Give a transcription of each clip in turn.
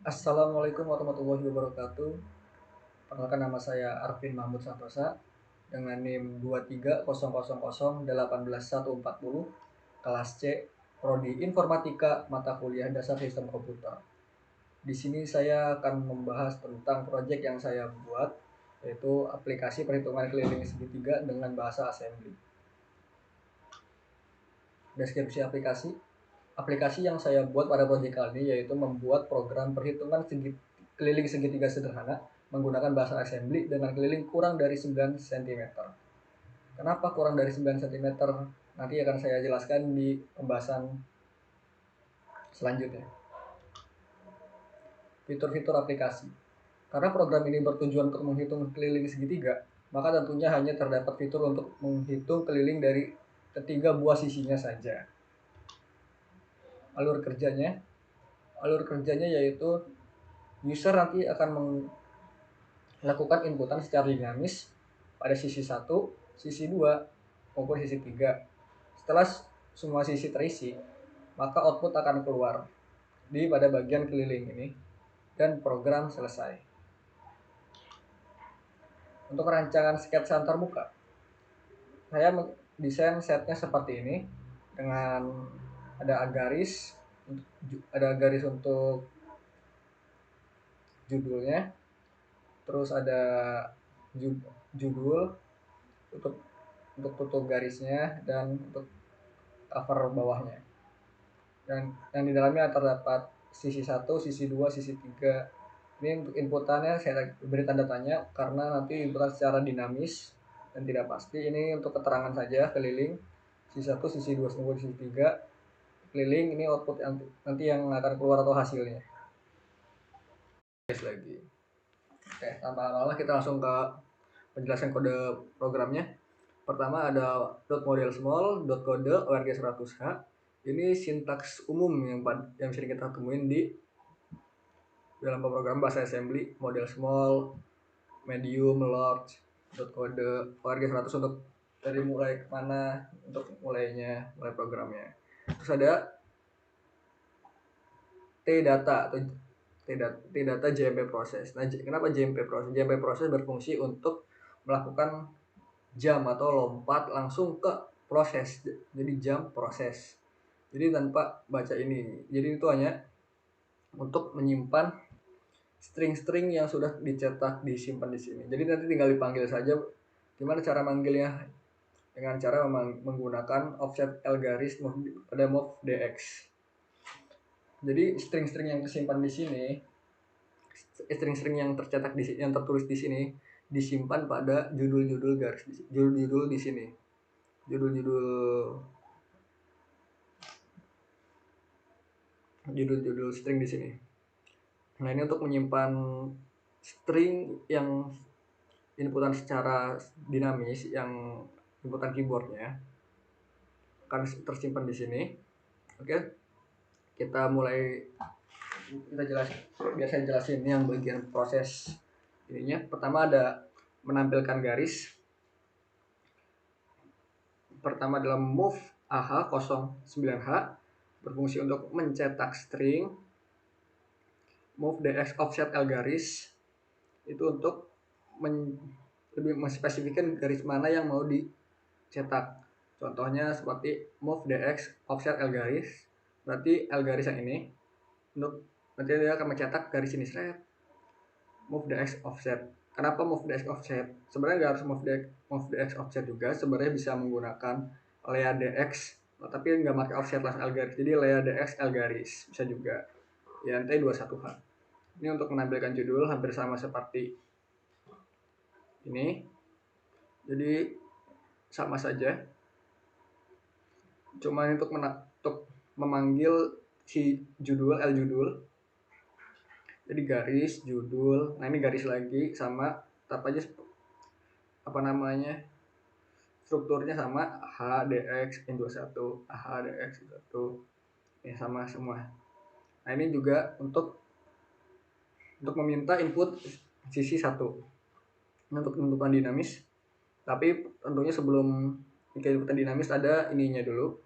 Assalamualaikum warahmatullahi wabarakatuh. Perkenalkan, nama saya Arvin Mahmud Santosa dengan NIM 23000181140, kelas C, Prodi Informatika, mata kuliah Dasar Sistem Komputer. Di sini saya akan membahas tentang proyek yang saya buat, yaitu aplikasi perhitungan keliling segitiga dengan bahasa assembly. Deskripsi aplikasi. Aplikasi yang saya buat pada proyek kali ini yaitu membuat program perhitungan keliling segitiga sederhana menggunakan bahasa assembly dengan keliling kurang dari 9 cm. Kenapa kurang dari 9 cm? Nanti akan saya jelaskan di pembahasan selanjutnya. Fitur-fitur aplikasi. Karena program ini bertujuan untuk menghitung keliling segitiga, maka tentunya hanya terdapat fitur untuk menghitung keliling dari ketiga buah sisinya saja. Alur kerjanya yaitu user nanti akan melakukan inputan secara dinamis pada sisi 1, sisi 2, maupun sisi 3. Setelah semua sisi terisi, maka output akan keluar pada bagian keliling ini dan program selesai. Untuk rancangan sketsa antarmuka, saya mendesain setnya seperti ini dengan ada garis untuk judulnya, terus ada judul untuk tutup garisnya dan untuk cover bawahnya. Dan yang di dalamnya terdapat sisi 1, sisi 2, sisi 3. Ini untuk inputannya saya beri tanda tanya karena nanti inputan secara dinamis dan tidak pasti. Ini untuk keterangan saja keliling sisi 1, sisi 2, sisi 3. Keliling ini output nanti yang akan keluar atau hasilnya. Lagi. Oke, tanpa lama kita langsung ke penjelasan kode programnya. Pertama ada .model small, .kode org100h. Ini sintaks umum yang sering kita temuin di dalam pemrograman bahasa assembly. Model small, medium, large, .kode org100 untuk dari mulai kemana, untuk mulai programnya. Terus ada T-data atau T-data JMP proses. Nah, kenapa JMP proses? JMP proses berfungsi untuk melakukan jam atau lompat langsung ke proses. Jadi jam proses. Jadi tanpa baca ini. Jadi itu hanya untuk menyimpan string-string yang sudah dicetak disimpan di sini. Jadi nanti tinggal dipanggil saja. Gimana cara manggilnya? Dengan cara menggunakan offset L garis pada move DX. Jadi string-string yang tersimpan di sini, string-string yang tercetak di sini, yang tertulis di sini disimpan pada judul-judul garis, judul-judul di sini. Judul-judul string di sini. Nah, ini untuk menyimpan string yang inputan secara dinamis, yang inputan keyboardnya akan tersimpan di sini. Oke, kita biar saya jelasin yang bagian proses ininya. Pertama ada menampilkan garis. Pertama dalam move AH09H berfungsi untuk mencetak string. Move DX offset L garis itu untuk lebih mengspesifikkan garis mana yang mau dicetak. Contohnya seperti move DX offset L garis, berarti L garis yang ini nanti dia akan mencetak garis ini, move DX offset. Kenapa move DX offset? Sebenarnya nggak harus move DX offset juga, sebenarnya bisa menggunakan lea DX, tapi nggak pakai offset langsung L garis. Jadi lea DX L garis bisa juga. Ya, T21H. Ini untuk menampilkan judul hampir sama seperti ini. Jadi sama saja. Cuma untuk memanggil si judul L judul. Jadi garis judul. Nah, ini garis lagi sama aja strukturnya sama HDX N21, HDX 1. Ya, sama semua. Nah, ini juga untuk meminta input sisi 1. Untuk inputan dinamis. Tapi tentunya sebelum inputan dinamis ada ininya dulu.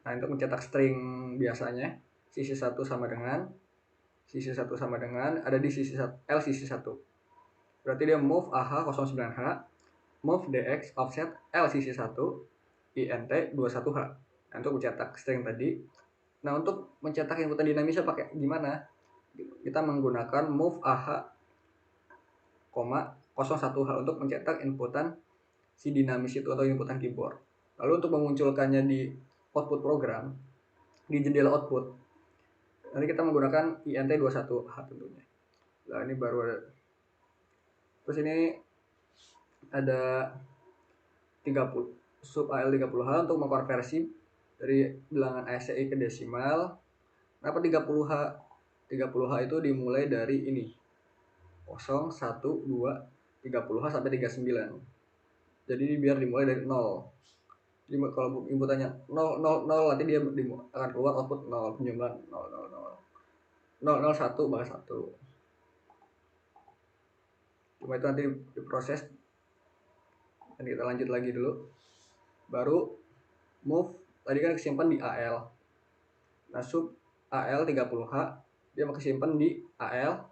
Nah, untuk mencetak string biasanya sisi 1 sama dengan sisi 1 sama dengan ada di sisi L sisi 1. Berarti dia move AH 09H, move DX offset L sisi 1, INT 21H. Nah, untuk mencetak string tadi. Nah, untuk mencetak inputan dinamisnya pakai gimana? Kita menggunakan move AH, 01H untuk mencetak inputan si dinamis itu atau inputan keyboard. Lalu untuk memunculkannya di output program, di jendela output, nanti kita menggunakan INT 21H tentunya. Nah, ini baru ada. Terus ini ada 30 sub AL 30H untuk mengkonversi dari bilangan ASCII ke desimal. Kenapa 30H? 30H itu dimulai dari ini. 0, 1, 2, 30H sampai 39. Jadi biar dimulai dari 0. Jadi kalau inputannya 0, 0, 0, nanti dia akan keluar output 0, penjumlahan 0, 0, 0. 0, 0, 1, maka 1. Cuma itu nanti diproses. Dan kita lanjut lagi dulu. Baru move, tadi kan kesimpan di AL. Nah, sub AL 30H, dia mau kesimpan di AL.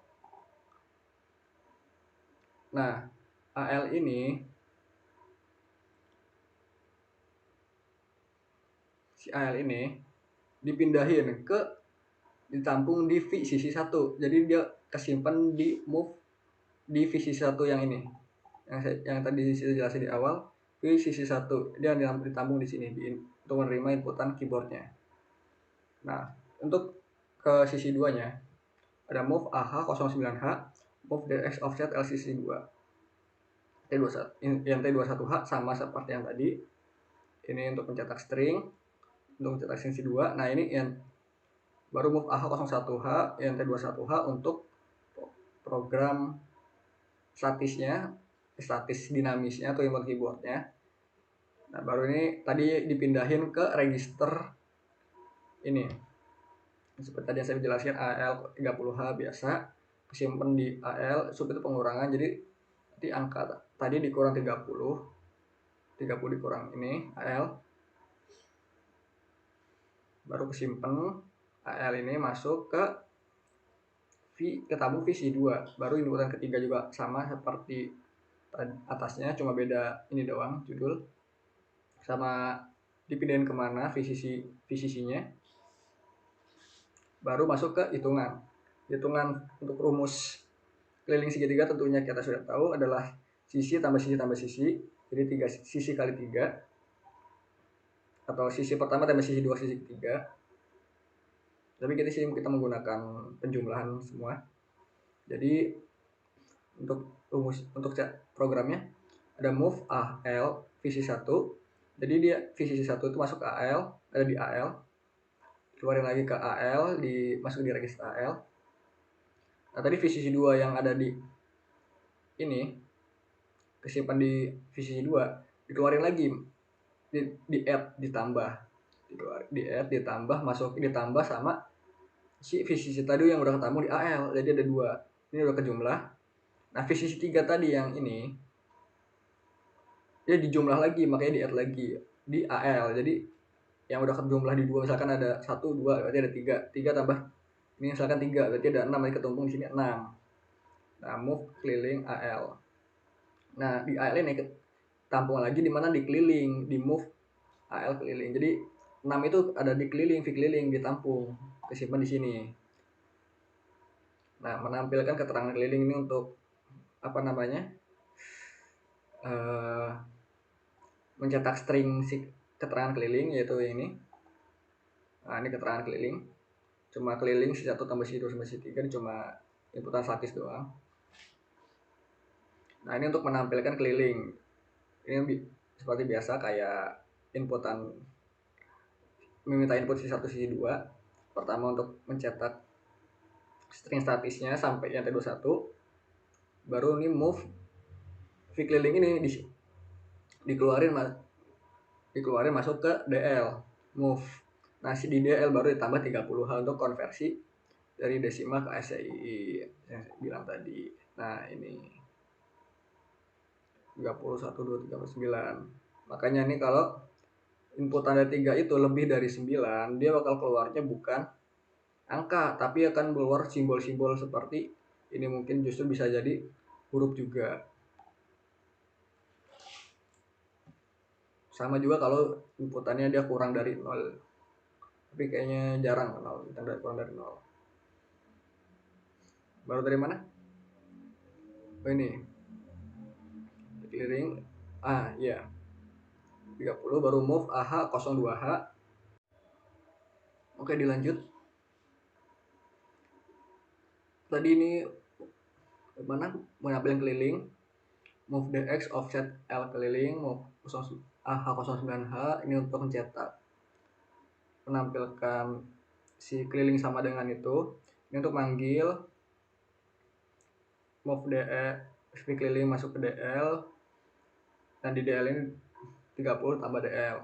Nah, AL ini, si AL ini dipindahin ke ditampung di V sisi 1. Jadi dia kesimpan di move di V sisi 1 yang ini. Yang tadi saya jelasin di awal, V sisi 1. Dia ditampung di sini untuk menerima inputan keyboardnya. Nah, untuk ke sisi 2-nya ada move AH 09H, move DX offset L sisi 2. Yang T21H sama seperti yang tadi. Ini untuk mencetak string, untuk mencetak sisi 2. Nah, ini yang baru move AH 01H, yang T21H untuk program statisnya, statis dinamisnya atau input keyboardnya. Nah, baru ini tadi dipindahin ke register ini. Seperti tadi yang saya jelaskan, AL 30H biasa kesimpan di AL, sub itu pengurangan, jadi nanti angka tadi dikurang 30 dikurang ini AL, baru kesimpan AL ini masuk ke tabung visi 2. Baru inputan ketiga juga sama seperti atasnya, cuma beda ini doang, judul sama dipindahin kemana VCC-nya. Baru masuk ke hitungan untuk rumus keliling segitiga. Tentunya kita sudah tahu adalah sisi tambah sisi tambah sisi, jadi 3 sisi kali 3, atau sisi pertama tambah sisi 2 sisi ketiga. Tapi kita menggunakan penjumlahan semua. Jadi untuk rumus untuk programnya ada move AL visi 1. Jadi dia visi 1 itu masuk ke AL, ada di AL, keluarin lagi ke AL, masuk di register AL. Nah, tadi visi 2 yang ada di ini kesimpan di visi 2 dikeluarin lagi, di add, ditambah, ditambah, masuk, ditambah sama si visi tadi yang udah ketemu di AL. Jadi ada 2, ini udah kejumlah. Nah, visi 3 tadi yang ini dia dijumlah lagi, makanya di add lagi di AL. Jadi yang udah kejumlah di 2, misalkan ada 1, 2, berarti ada 3 tambah ini misalkan 3, berarti ada 6, nanti ketumpung di sini 6. Nah, move keliling AL. Nah, di AL ini tampung lagi di mana di keliling, di move AL keliling. Jadi 6 itu ada di keliling, V keliling ditampung, kesimpan di sini. Nah, menampilkan keterangan keliling ini untuk apa namanya? Mencetak string keterangan keliling, yaitu ini. Nah, ini keterangan keliling. Cuma keliling si 1 tambah si 2 tambah si 3, cuma inputan statis doang. Nah, ini untuk menampilkan keliling. Ini seperti biasa kayak inputan, meminta input si 1 si 2. Pertama untuk mencetak string statisnya sampai yang T21. Baru ini move V keliling ini dikeluarin masuk ke DL, move. Nah, di DL baru ditambah 30H untuk konversi dari desimal ke ASCII yang saya bilang tadi. Nah, ini 31, 2, 39. Makanya nih kalau input tanda 3 itu lebih dari 9, dia bakal keluarnya bukan angka, tapi akan keluar simbol-simbol seperti ini, mungkin justru bisa jadi huruf juga. Sama juga kalau inputannya dia kurang dari 0, tapi kayaknya jarang 0, kurang dari 0. Baru dari mana? Oh ini clearing, iya 30, baru move AH 02H. Oke, dilanjut. Tadi ini mana mengambil keliling, move DX offset L keliling, move AH 09H ini untuk mencetak, menampilkan si keliling sama dengan itu. Ini untuk manggil, move DE keliling masuk ke DL, dan di DL ini 30 tambah DL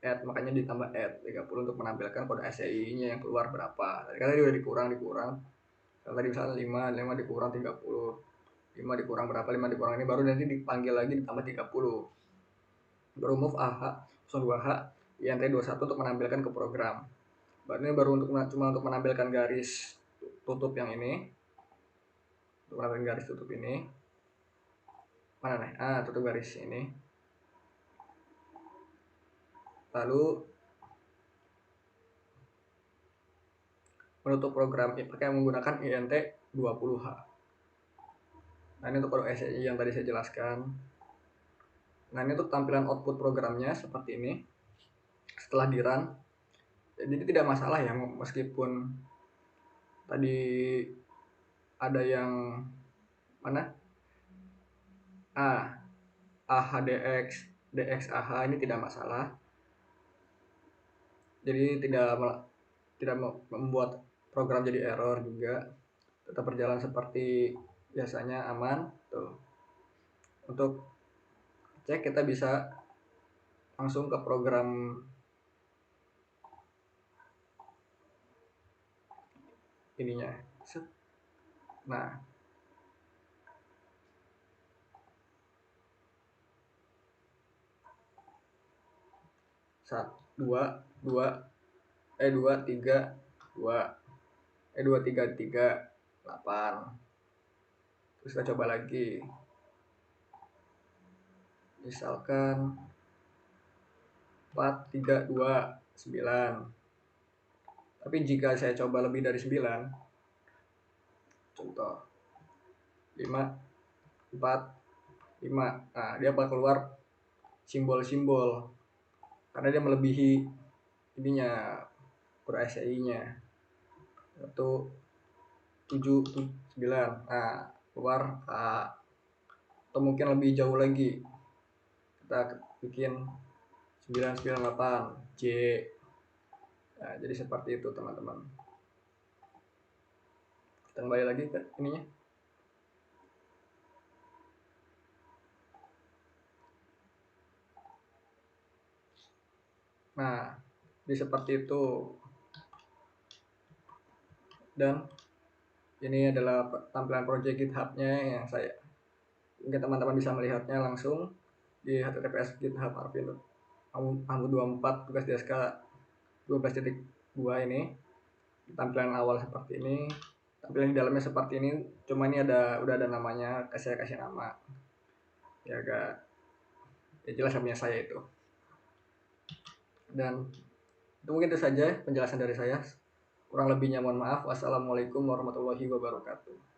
add, makanya ditambah add 30 untuk menampilkan kode ACI nya yang keluar berapa. Karena dia udah dikurang kalau tadi misalnya 5 dikurang 30, 5 dikurang berapa, 5 dikurang ini, baru nanti dipanggil lagi ditambah 30, baru move AH 02H INT21 untuk menampilkan ke program. Ini baru cuma untuk menampilkan garis tutup yang ini, untuk menampilkan garis tutup ini. Mana nih? Tutup garis ini. Lalu menutup program pakai menggunakan INT20H. Nah, ini untuk kode ACI yang tadi saya jelaskan. Nah, ini untuk tampilan output programnya seperti ini setelah di run. Jadi tidak masalah ya, meskipun tadi ada yang mana AHDX DXAH, ini tidak masalah. Jadi tidak membuat program jadi error juga, tetap berjalan seperti biasanya, aman tuh. Untuk cek kita bisa langsung ke program ininya. Nah, dua tiga 8. Terus kita coba lagi, misalkan 4 3 2 9. Tapi jika saya coba lebih dari 9, contoh 5 4 5, nah dia bakal keluar simbol-simbol karena dia melebihi ininya, kode ACI nya 1 7 9. Nah, keluar A. Atau mungkin lebih jauh lagi, kita bikin 998 J. Nah, jadi seperti itu teman-teman. Kita kembali lagi ke ininya. Nah, jadi seperti itu. Dan ini adalah tampilan project GitHub-nya yang mungkin teman-teman bisa melihatnya langsung di https GitHub Arvin Mahmud 24 tugas DSK 12.2 ini. Tampilan awal seperti ini, tampilan di dalamnya seperti ini, cuma ini udah ada namanya, kasih nama ya, agak ya jelas namanya saya itu. Dan itu mungkin itu saja penjelasan dari saya, kurang lebihnya mohon maaf. Wassalamualaikum warahmatullahi wabarakatuh.